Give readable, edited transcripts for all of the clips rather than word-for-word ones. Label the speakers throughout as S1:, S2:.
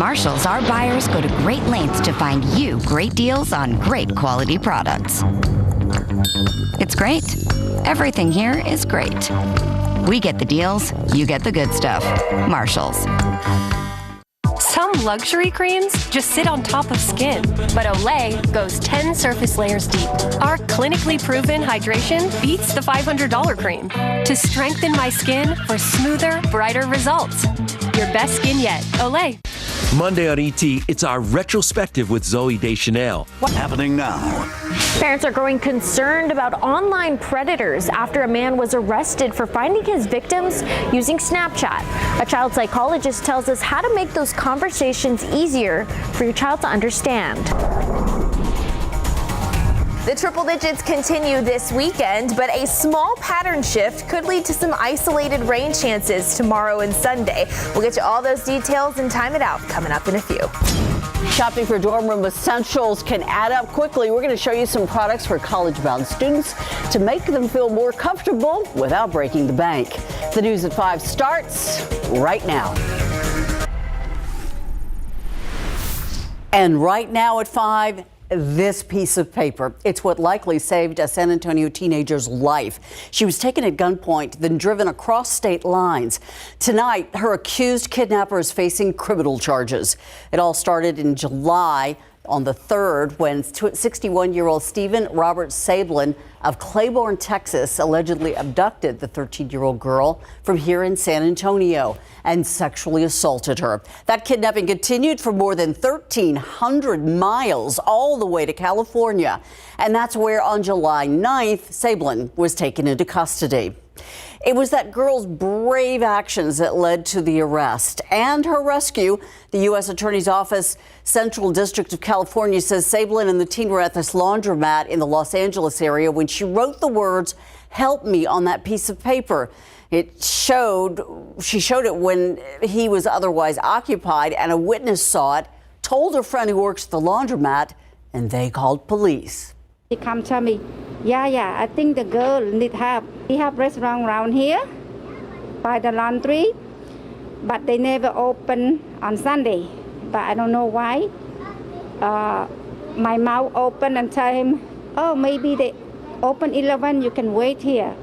S1: Marshalls, our buyers go to great lengths to find you great deals on great quality products. It's great. Everything here is great. We get the deals, you get the good stuff. Marshalls.
S2: Some luxury creams just sit on top of skin, but Olay goes 10 surface layers deep. Our clinically proven hydration beats the $500 cream to strengthen my skin for smoother, brighter results. Your best skin yet. Olay.
S3: Monday on ET, it's our retrospective with Zooey Deschanel.
S4: What's happening now?
S5: Parents are growing concerned about online predators after a man was arrested for finding his victims using Snapchat. A child psychologist tells us how to make those conversations easier for your child to understand.
S6: The triple digits continue this weekend, but a small pattern shift could lead to some isolated rain chances tomorrow and Sunday. We'll get you all those details and time it out coming up in a few.
S7: Shopping for dorm room essentials can add up quickly. We're going to show you some products for college-bound students to make them feel more comfortable without breaking the bank. The News at 5 starts right now. And right now at 5, this piece of paper. It's what likely saved a San Antonio teenager's life. She was taken at gunpoint, then driven across state lines. Tonight, her accused kidnapper is facing criminal charges. It all started in July on the 3rd when 61-year-old Stephen Robert Sablin of Claiborne, Texas, allegedly abducted the 13-year-old girl from here in San Antonio and sexually assaulted her. That kidnapping continued for more than 1,300 miles all the way to California. And that's where on July 9th, Sablin was taken into custody. It was that girl's brave actions that led to the arrest and her rescue. The U.S. Attorney's Office, Central District of California, says Sablin and the teen were at this laundromat in the Los Angeles area when she wrote the words, "Help me," on that piece of paper. She showed it when he was otherwise occupied, and a witness saw it, told her friend who works at the laundromat, and they called police.
S8: He come tell me, yeah, I think the girl need help. We have restaurant around here by the laundry, but they never open on Sunday. But I don't know why. My mouth open and tell him, oh, maybe they open 11, you can wait here.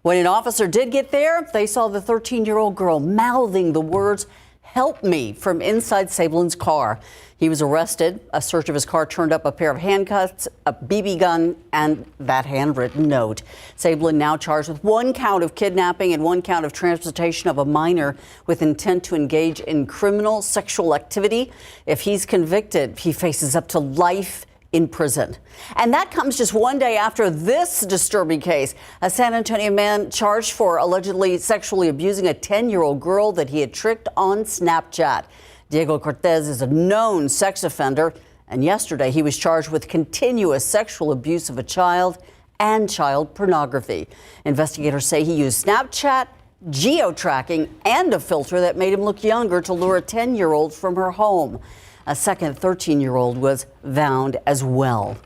S7: When an officer did get there, they saw the 13-year-old girl mouthing the words, "Help me," from inside Sablin's car. He was arrested. A search of his car turned up a pair of handcuffs, a BB gun, and that handwritten note. Sablin now charged with 1 count of kidnapping and 1 count of transportation of a minor with intent to engage in criminal sexual activity. If he's convicted, he faces up to life in prison. And that comes just 1 day after this disturbing case. A San Antonio man charged for allegedly sexually abusing a 10-year-old girl that he had tricked on Snapchat. Diego Cortez is a known sex offender, and yesterday he was charged with continuous sexual abuse of a child and child pornography. Investigators say he used Snapchat, geo-tracking, and a filter that made him look younger to lure a 10-year-old from her home. A second 13-year-old was found as well.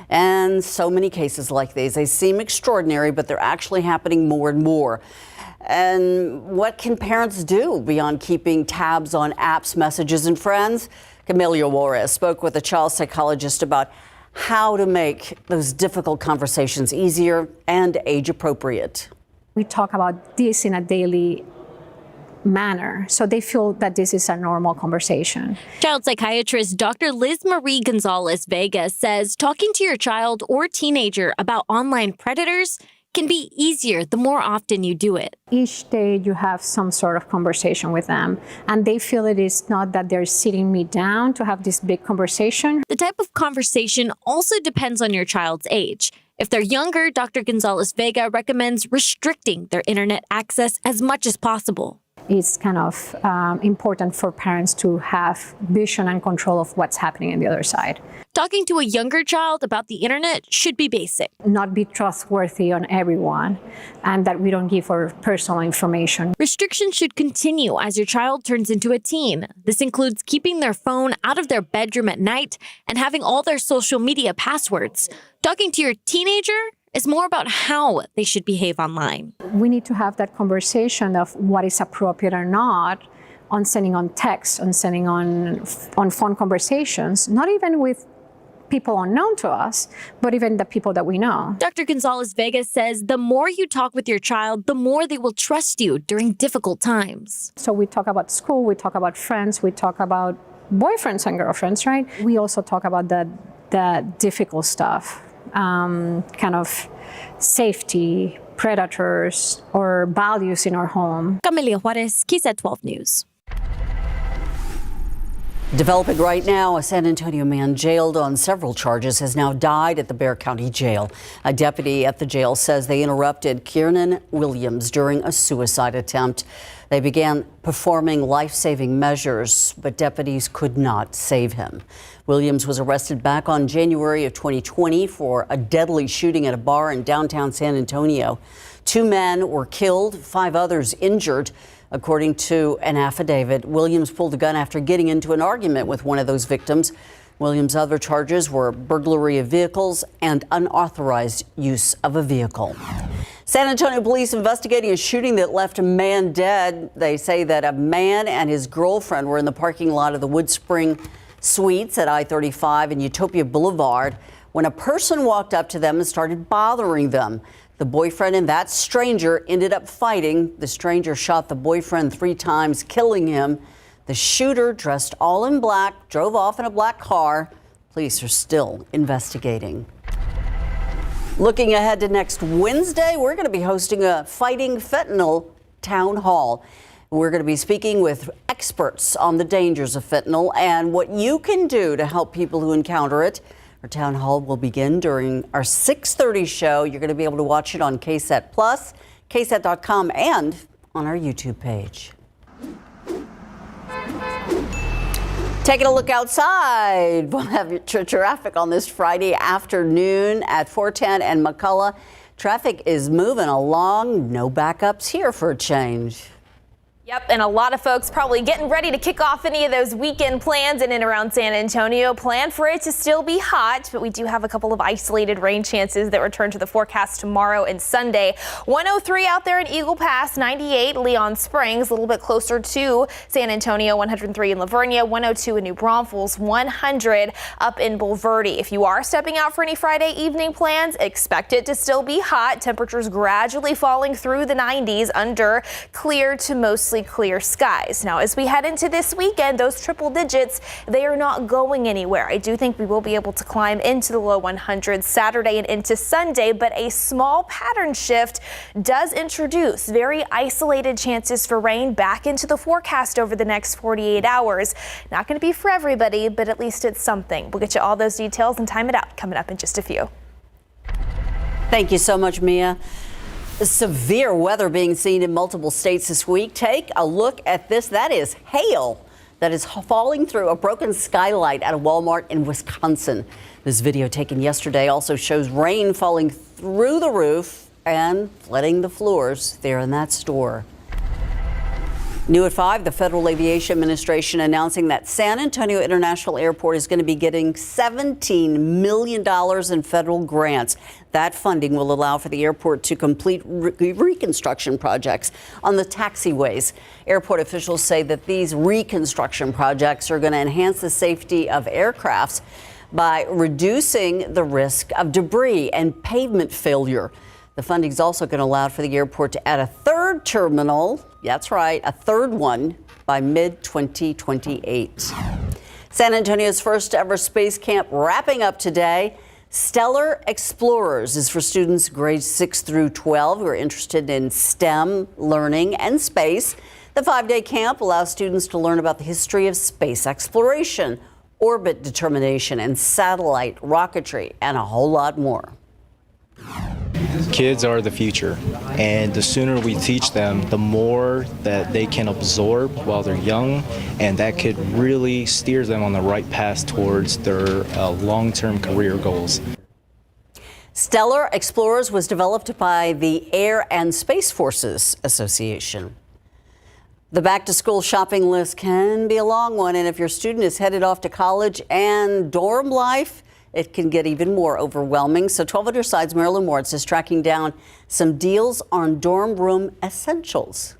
S7: And so many cases like these, they seem extraordinary, but they're actually happening more and more. And what can parents do beyond keeping tabs on apps, messages, and friends? Camelia Juarez spoke with a child psychologist about how to make those difficult conversations easier and age appropriate.
S9: We talk about this in a daily manner, so they feel that this is a normal conversation.
S10: Child psychiatrist Dr. Liz Marie Gonzalez Vega says talking to your child or teenager about online predators can be easier the more often you do it.
S9: Each day you have some sort of conversation with them, and they feel it is not that they're sitting me down to have this big conversation.
S10: The type of conversation also depends on your child's age. If they're younger, Dr. Gonzalez Vega recommends restricting their internet access as much as possible.
S9: It's kind of important for parents to have vision and control of what's happening on the other side.
S10: Talking to a younger child about the internet should be basic.
S9: Not be trustworthy on everyone, and that we don't give our personal information.
S10: Restrictions should continue as your child turns into a teen. This includes keeping their phone out of their bedroom at night and having all their social media passwords. Talking to your teenager is more about how they should behave online.
S9: We need to have that conversation of what is appropriate or not on sending on texts, on sending on phone conversations, not even with people unknown to us, but even the people that we know.
S10: Dr. Gonzalez Vega says the more you talk with your child, the more they will trust you during difficult times.
S9: So we talk about school, we talk about friends, we talk about boyfriends and girlfriends, right? We also talk about the difficult stuff, kind of safety, predators, or values in our home.
S10: Camelia Juarez, KSAT 12 News.
S7: Developing right now, a San Antonio man jailed on several charges has now died at the Bexar County Jail. A deputy at the jail says they interrupted Kiernan Williams during a suicide attempt. They began performing life-saving measures, but deputies could not save him. Williams was arrested back on January of 2020 for a deadly shooting at a bar in downtown San Antonio. 2 men were killed, 5 others injured. According to an affidavit, Williams pulled the gun after getting into an argument with one of those victims. Williams' other charges were burglary of vehicles and unauthorized use of a vehicle. San Antonio police investigating a shooting that left a man dead. They say that a man and his girlfriend were in the parking lot of the Woodspring Suites at I-35 and Utopia Boulevard when a person walked up to them and started bothering them. The boyfriend and that stranger ended up fighting. The stranger shot the boyfriend 3 times, killing him. The shooter, dressed all in black, drove off in a black car. Police are still investigating. Looking ahead to next Wednesday, we're going to be hosting a Fighting Fentanyl town hall. We're going to be speaking with experts on the dangers of fentanyl and what you can do to help people who encounter it. Our town hall will begin during our 6:30 show. You're going to be able to watch it on KSAT Plus, KSAT.com, and on our YouTube page. Taking a look outside, we'll have traffic on this Friday afternoon at 410 and McCullough. Traffic is moving along. No backups here for a change.
S6: Yep, and a lot of folks probably getting ready to kick off any of those weekend plans in and around San Antonio. Plan for it to still be hot, but we do have a couple of isolated rain chances that return to the forecast tomorrow and Sunday. 103 out there in Eagle Pass, 98 Leon Springs, a little bit closer to San Antonio, 103 in Lavernia, 102 in New Braunfels, 100 up in Bulverde. If you are stepping out for any Friday evening plans, expect it to still be hot. Temperatures gradually falling through the 90s under clear to mostly clear skies. Now, as we head into this weekend, those triple digits, they are not going anywhere. I do think we will be able to climb into the low 100s Saturday and into Sunday, but a small pattern shift does introduce very isolated chances for rain back into the forecast over the next 48 hours. Not going to be for everybody, but at least it's something. We'll get you all those details and time it out coming up in just a few.
S7: Thank you so much, Mia. Severe weather being seen in multiple states this week. Take a look at this. That is hail that is falling through a broken skylight at a Walmart in Wisconsin. This video taken yesterday also shows rain falling through the roof and flooding the floors there in that store. New at 5, the Federal Aviation Administration announcing that San Antonio International Airport is going to be getting $17 million in federal grants. That funding will allow for the airport to complete reconstruction projects on the taxiways. Airport officials say that these reconstruction projects are going to enhance the safety of aircrafts by reducing the risk of debris and pavement failure. The funding is also going to allow for the airport to add a 3rd terminal. That's right, a 3rd one by mid-2028. San Antonio's first ever space camp wrapping up today. Stellar Explorers is for students grades 6 through 12 who are interested in STEM, learning, and space. The 5-day camp allows students to learn about the history of space exploration, orbit determination, and satellite rocketry, and a whole lot more.
S4: Kids are the future, and the sooner we teach them, the more that they can absorb while they're young, and that could really steer them on the right path towards their long-term career goals.
S7: Stellar Explorers was developed by the Air and Space Forces Association. The back-to-school shopping list can be a long one, and if your student is headed off to college and dorm life, it can get even more overwhelming. So 12 Under Side's Marilyn Moritz is tracking down some deals on dorm room essentials.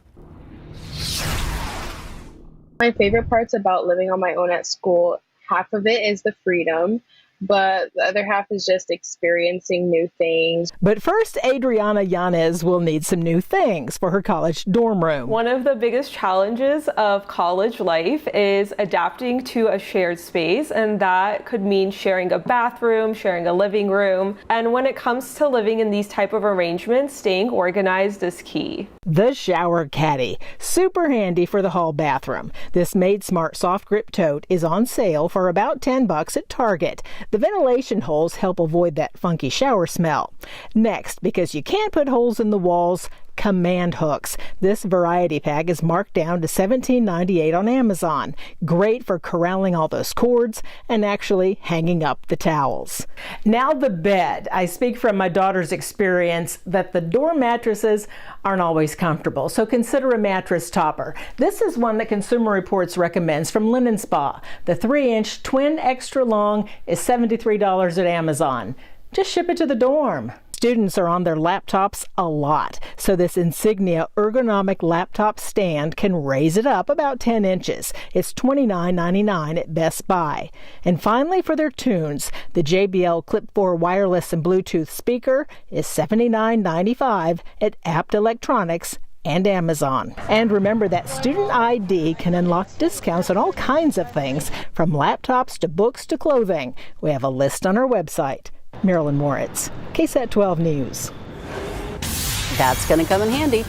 S11: My favorite parts about living on my own at school, half of it is the freedom, but the other half is just experiencing new things.
S12: But first, Adriana Yanez will need some new things for her college dorm room.
S13: One of the biggest challenges of college life is adapting to a shared space, and that could mean sharing a bathroom, sharing a living room. And when it comes to living in these type of arrangements, staying organized is key.
S12: The shower caddy, super handy for the hall bathroom. This Made Smart soft grip tote is on sale for about $10 at Target. The ventilation holes help avoid that funky shower smell. Next, because you can't put holes in the walls, command hooks. This variety pack is marked down to $17.98 on Amazon. Great for corralling all those cords and actually hanging up the towels. Now the bed. I speak from my daughter's experience that the dorm mattresses aren't always comfortable, so consider a mattress topper. This is one that Consumer Reports recommends from Linen Spa. The 3-inch twin extra long is $73 at Amazon. Just ship it to the dorm. Students are on their laptops a lot, so this Insignia ergonomic laptop stand can raise it up about 10 inches. It's $29.99 at Best Buy. And finally, for their tunes, the JBL Clip 4 wireless and Bluetooth speaker is $79.95 at Apt Electronics and Amazon. And remember that student ID can unlock discounts on all kinds of things, from laptops to books to clothing. We have a list on our website. Marilyn Moritz, KSAT 12 News.
S7: That's going to come in handy.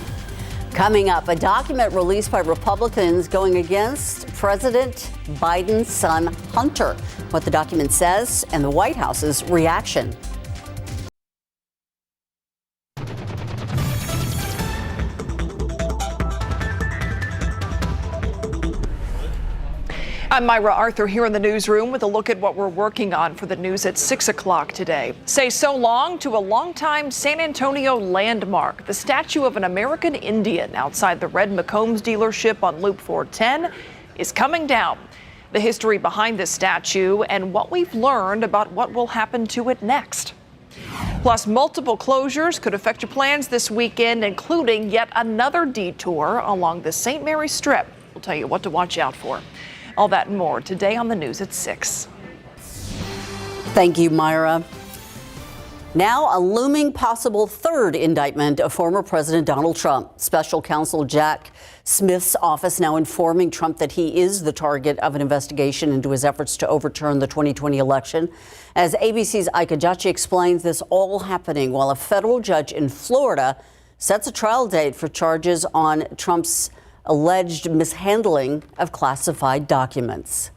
S7: Coming up, a document released by Republicans going against President Biden's son, Hunter. What the document says and the White House's reaction.
S14: I'm Myra Arthur here in the newsroom with a look at what we're working on for the news at 6 o'clock today. Say so long to a longtime San Antonio landmark. The statue of an American Indian outside the Red McCombs dealership on Loop 410 is coming down. The history behind this statue and what we've learned about what will happen to it next. Plus, multiple closures could affect your plans this weekend, including yet another detour along the St. Mary's Strip. We'll tell you what to watch out for. All that and more today on the news at 6.
S7: Thank you, Myra. Now, a looming possible third indictment of former President Donald Trump. Special counsel Jack Smith's office now informing Trump that he is the target of an investigation into his efforts to overturn the 2020 election. As ABC's Ika Jachi explains, this all happening while a federal judge in Florida sets a trial date for charges on Trump's alleged mishandling of classified documents.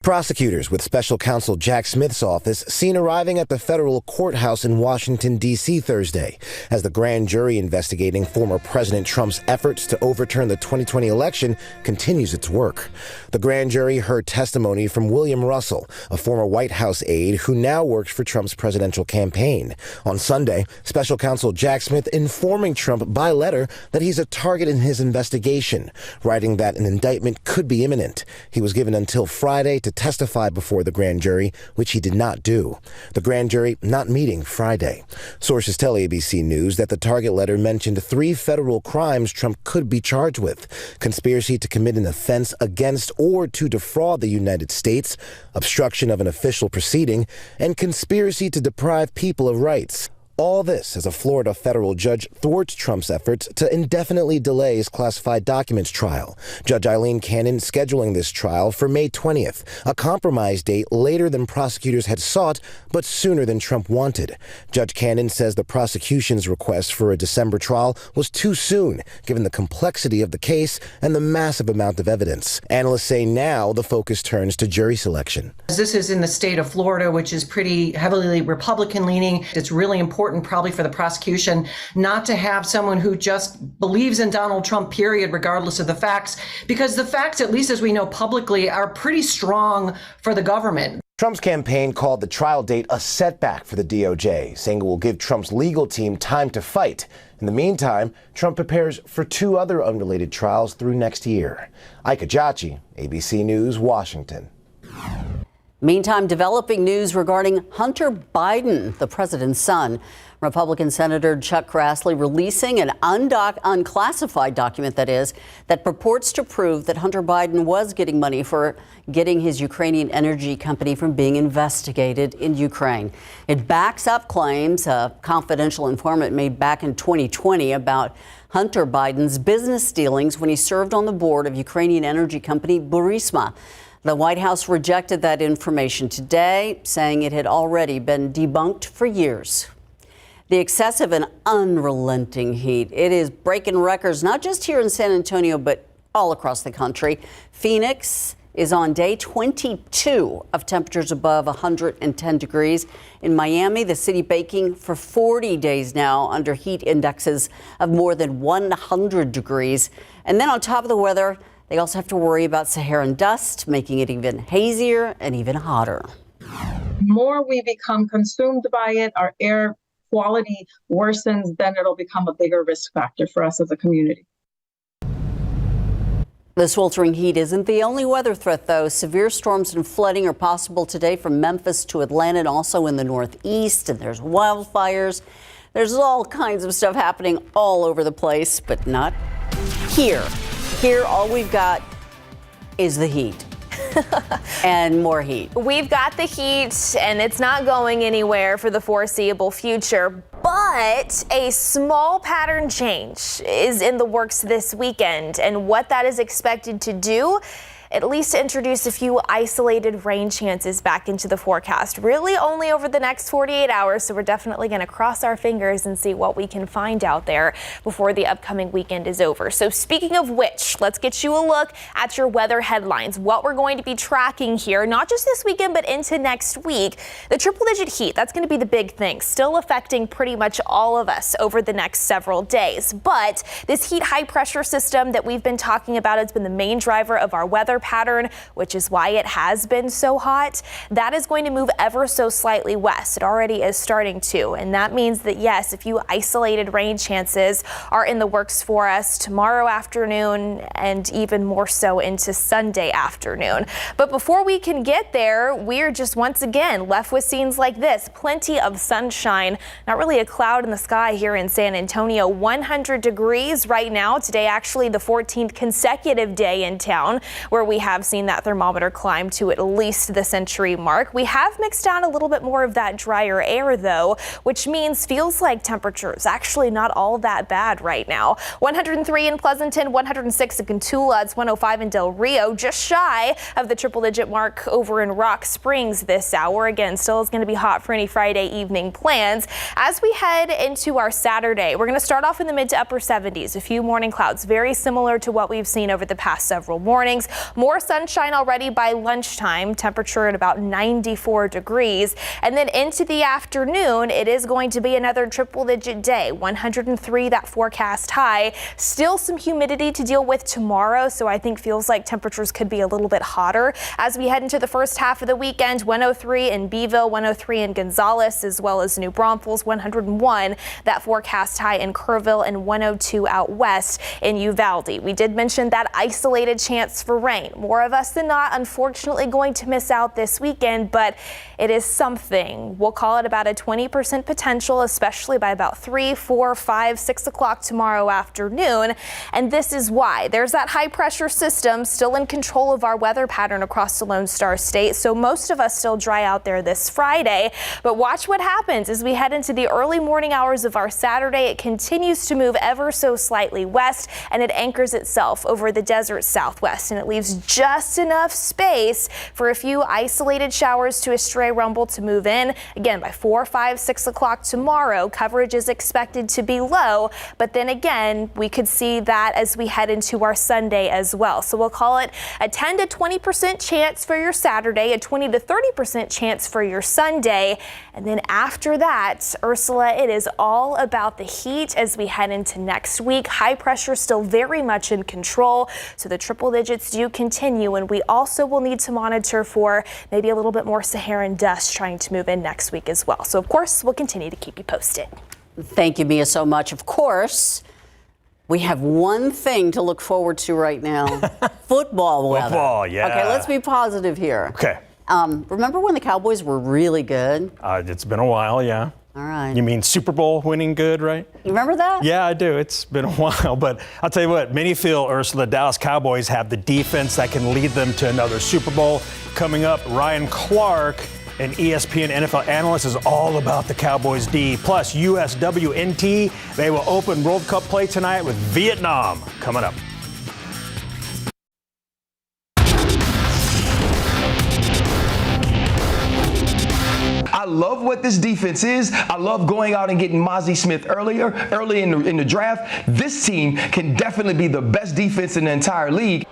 S15: Prosecutors with special counsel Jack Smith's office seen arriving at the federal courthouse in Washington, D.C. Thursday as the grand jury investigating former President Trump's efforts to overturn the 2020 election continues its work. The grand jury heard testimony from William Russell, a former White House aide who now works for Trump's presidential campaign. On Sunday, special counsel Jack Smith informing Trump by letter that he's a target in his investigation, writing that an indictment could be imminent. He was given until Friday to testify before the grand jury, which he did not do. The grand jury not meeting Friday. Sources tell ABC News that the target letter mentioned 3 federal crimes Trump could be charged with: conspiracy to commit an offense against or to defraud the United States, obstruction of an official proceeding, and conspiracy to deprive people of rights. All this as a Florida federal judge thwarts Trump's efforts to indefinitely delay his classified documents trial. Judge Eileen Cannon scheduling this trial for May 20th, a compromise date later than prosecutors had sought, but sooner than Trump wanted. Judge Cannon says the prosecution's request for a December trial was too soon, given the complexity of the case and the massive amount of evidence. Analysts say now the focus turns to jury selection.
S16: This is in the state of Florida, which is pretty heavily Republican leaning. It's really important probably for the prosecution not to have someone who just believes in Donald Trump, period, regardless of the facts, because the facts, at least as we know publicly, are pretty strong for the government.
S15: Trump's campaign called the trial date a setback for the DOJ, saying it will give Trump's legal team time to fight. In the meantime, Trump prepares for 2 other unrelated trials through next year. Ika Jachi, ABC News, Washington.
S7: Meantime, developing news regarding Hunter Biden, the president's son. Republican Senator Chuck Grassley releasing an unclassified document, that purports to prove that Hunter Biden was getting money for getting his Ukrainian energy company from being investigated in Ukraine. It backs up claims a confidential informant made back in 2020 about Hunter Biden's business dealings when he served on the board of Ukrainian energy company Burisma. The White House rejected that information today, saying it had already been debunked for years. The excessive and unrelenting heat, it is breaking records, not just here in San Antonio, but all across the country. Phoenix is on day 22 of temperatures above 110 degrees. In Miami, the city baking for 40 days now under heat indexes of more than 100 degrees. And then on top of the weather, they also have to worry about Saharan dust, making it even hazier and even hotter.
S17: The more we become consumed by it, our air quality worsens, then it'll become a bigger risk factor for us as a community.
S7: The sweltering heat isn't the only weather threat, though. Severe storms and flooding are possible today from Memphis to Atlanta and also in the Northeast. And there's wildfires. There's all kinds of stuff happening all over the place, but not here. Here, all we've got is the heat. And more heat.
S6: We've got the heat, and it's not going anywhere for the foreseeable future. But a small pattern change is in the works this weekend, and what that is expected to do, at least introduce a few isolated rain chances back into the forecast. Really only over the next 48 hours, so we're definitely going to cross our fingers and see what we can find out there before the upcoming weekend is over. So speaking of which, let's get you a look at your weather headlines. What we're going to be tracking here, not just this weekend, but into next week. The triple-digit heat, that's going to be the big thing, still affecting pretty much all of us over the next several days. But this heat high-pressure system that we've been talking about has been the main driver of our weather pattern, which is why it has been so hot. That is going to move ever so slightly west. It already is starting to, and that means that yes, a few isolated rain chances are in the works for us tomorrow afternoon and even more so into Sunday afternoon. But before we can get there, we're just once again left with scenes like this. Plenty of sunshine, not really a cloud in the sky here in San Antonio. 100 degrees right now. Today actually the 14th consecutive day in town where we have seen that thermometer climb to at least the century mark. We have mixed down a little bit more of that drier air though, which means feels like temperatures actually not all that bad right now. 103 in Pleasanton, 106 in Cotulla, it's 105 in Del Rio, just shy of the triple-digit mark over in Rock Springs this hour. Again, still is going to be hot for any Friday evening plans. As we head into our Saturday, we're going to start off in the mid to upper 70s. A few morning clouds, very similar to what we've seen over the past several mornings. More sunshine already by lunchtime, temperature at about 94 degrees. And then into the afternoon, it is going to be another triple-digit day. 103, that forecast high. Still some humidity to deal with tomorrow, so I think feels like temperatures could be a little bit hotter as we head into the first half of the weekend. 103 in Beeville, 103 in Gonzales, as well as New Braunfels, 101, that forecast high in Kerrville, and 102 out west in Uvalde. We did mention that isolated chance for rain. More of us than not, unfortunately, going to miss out this weekend, but it is something. We'll call it about a 20% potential, especially by about 3, 4, 5, 6 o'clock tomorrow afternoon. And this is why there's that high pressure system still in control of our weather pattern across the Lone Star State. So most of us still dry out there this Friday, but watch what happens as we head into the early morning hours of our Saturday. It continues to move ever so slightly west, and it anchors itself over the desert southwest, and it leaves just enough space for a few isolated showers to a stray rumble to move in. Again, by 4, 5, 6 o'clock tomorrow, coverage is expected to be low, but then again, we could see that as we head into our Sunday as well. So we'll call it a 10 to 20% chance for your Saturday, a 20 to 30% chance for your Sunday. And then after that, Ursula, it is all about the heat as we head into next week. High pressure still very much in control, so the triple digits do continue, and we also will need to monitor for maybe a little bit more Saharan dust trying to move in next week as well. So of course, we'll continue to keep you posted.
S7: Thank you, Mia, so much. Of course, we have one thing to look forward to right now. Football weather.
S18: Football, yeah.
S7: Okay, let's be positive here.
S18: Okay.
S7: Remember when the Cowboys were really good?
S18: It's been a while, yeah.
S7: All right.
S18: You mean Super Bowl winning good, right?
S7: You remember that?
S18: Yeah, I do. It's been a while. But I'll tell you what, many feel, Ursula, the Dallas Cowboys have the defense that can lead them to another Super Bowl. Coming up, Ryan Clark, an ESPN NFL analyst, is all about the Cowboys D. Plus, USWNT, they will open World Cup play tonight with Vietnam. Coming up.
S19: I love what this defense is. I love going out and getting Mozzie Smith early in the draft. This team can definitely be the best defense in the entire league.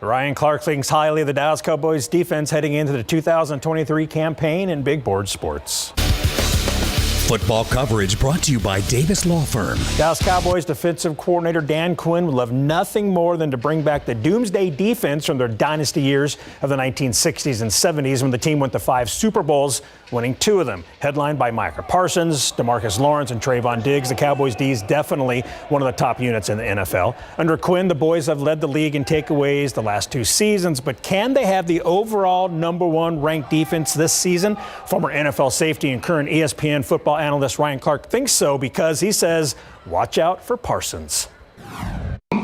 S18: Ryan Clark thinks highly of the Dallas Cowboys defense heading into the 2023 campaign in Big Board Sports.
S20: Football coverage brought to you by Davis Law Firm.
S18: Dallas Cowboys defensive coordinator Dan Quinn would love nothing more than to bring back the doomsday defense from their dynasty years of the 1960s and 70s when the team went to 5 Super Bowls, winning 2 of them. Headlined by Micah Parsons, DeMarcus Lawrence, and Trayvon Diggs, the Cowboys D is definitely one of the top units in the NFL. Under Quinn, the boys have led the league in takeaways the last 2 seasons, but can they have the overall #1 ranked defense this season? Former NFL safety and current ESPN football analyst Ryan Clark thinks so because he says, watch out for Parsons.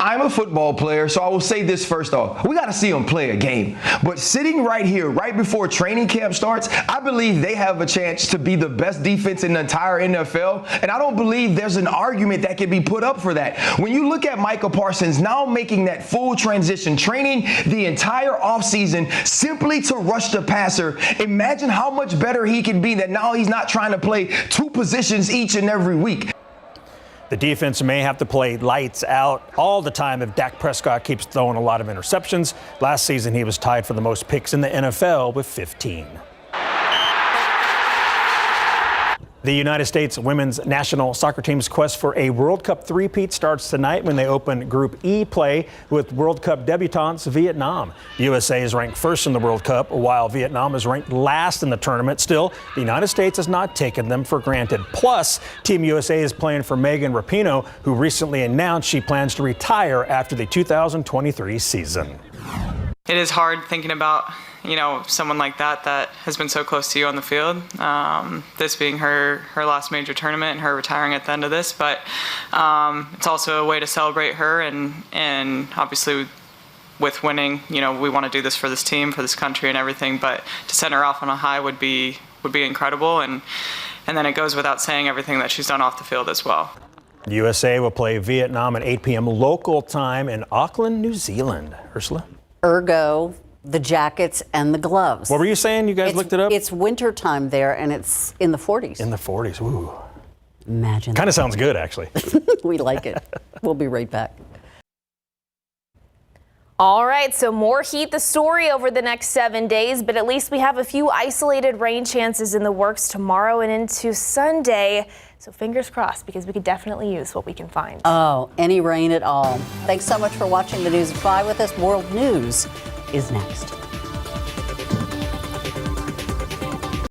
S19: I'm a football player, so I will say this first off. We got to see them play a game. But sitting right here, right before training camp starts, I believe they have a chance to be the best defense in the entire NFL. And I don't believe there's an argument that can be put up for that. When you look at Micah Parsons now making that full transition, training the entire offseason simply to rush the passer, imagine how much better he can be that now he's not trying to play 2 positions each and every week.
S18: The defense may have to play lights out all the time if Dak Prescott keeps throwing a lot of interceptions. Last season, he was tied for the most picks in the NFL with 15. The United States women's national soccer team's quest for a World Cup three-peat starts tonight when they open Group E play with World Cup debutantes Vietnam. The USA is ranked first in the World Cup, while Vietnam is ranked last in the tournament. Still, the United States has not taken them for granted. Plus, Team USA is playing for Megan Rapinoe, who recently announced she plans to retire after the 2023 season.
S21: It is hard thinking about someone like that has been so close to you on the field. This being her last major tournament and her retiring at the end of this, but it's also a way to celebrate her and obviously with winning, we want to do this for this team, for this country and everything, but to send her off on a high would be incredible, and then it goes without saying everything that she's done off the field as well.
S18: The USA will play Vietnam at 8 p.m. local time in Auckland, New Zealand. Ursula?
S7: Ergo, the jackets and the gloves.
S18: What were you saying? You guys looked it up?
S7: It's winter time there, and it's in the 40s.
S18: In the 40s. Ooh.
S7: Imagine.
S18: Kind of sounds good, actually.
S7: We like it. We'll be right back.
S6: All right, so more heat the story over the next 7 days, but at least we have a few isolated rain chances in the works tomorrow and into Sunday. So fingers crossed, because we could definitely use what we can find.
S7: Oh, any rain at all. Thanks so much for watching the News at 5 with us. World News is next.